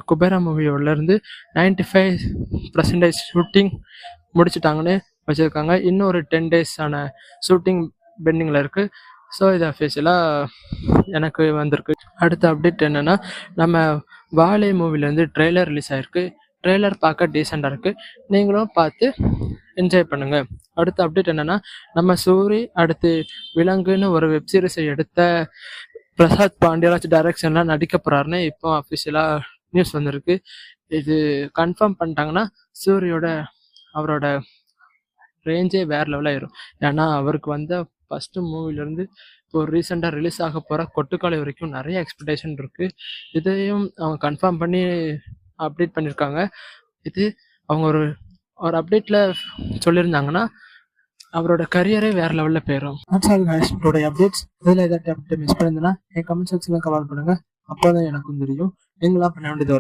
Kubera மூவியோடலேருந்து 95% shooting முடிச்சிட்டாங்கன்னு வச்சுருக்காங்க. இன்னும் ஒரு 10 டேஸான ஷூட்டிங் பெண்டிங்கில் இருக்குது. ஸோ இது அஃபிஷியலாக எனக்கு வந்திருக்கு. அடுத்த அப்டேட் என்னென்னா, நம்ம வாழை மூவிலேருந்து ட்ரெய்லர் ரிலீஸ் ஆகிருக்கு. ட்ரெய்லர் பார்க்க டீசெண்டாக இருக்குது. நீங்களும் பார்த்து என்ஜாய் பண்ணுங்கள். அடுத்த அப்டேட் என்னென்னா, நம்ம சூரி அடுத்து விலங்குன்னு ஒரு வெப்சீரிஸை எடுத்த பிரசாத் பாண்டியராஜ் டைரக்ஷன்லாம் நடிக்க போகிறாருன்னு இப்போ அஃபிஷியலாக நியூஸ் வந்திருக்கு. இது கன்ஃபார்ம் பண்ணிட்டாங்கன்னா அவரோட ரேஞ்சே வேறு லெவலாயிரும். ஏன்னா அவருக்கு வந்த ஃபஸ்ட்டு மூவிலேருந்து இப்போ ரீசெண்டாக ரிலீஸ் ஆக போகிற கொட்டுக்காளி வரைக்கும் நிறைய எக்ஸ்பெக்டேஷன் இருக்குது. இதையும் அவங்க கன்ஃபார்ம் பண்ணி அப்டேட் பண்ணியிருக்காங்க. இது அவங்க ஒரு அப்டேட்டில் சொல்லியிருந்தாங்கன்னா அவரோட கரியரே வேறு லெவலில் போயிடும். அப்டேட்ஸ் இதில் ஏதாவது அப்டேட் மிஸ் பண்ணியிருந்தேன்னா என் கமெண்ட் செக்ஷனில் கமெண்ட் பண்ணுங்கள். அப்போ தான் எனக்கும் தெரியும். நீங்களாம் பண்ண வேண்டியது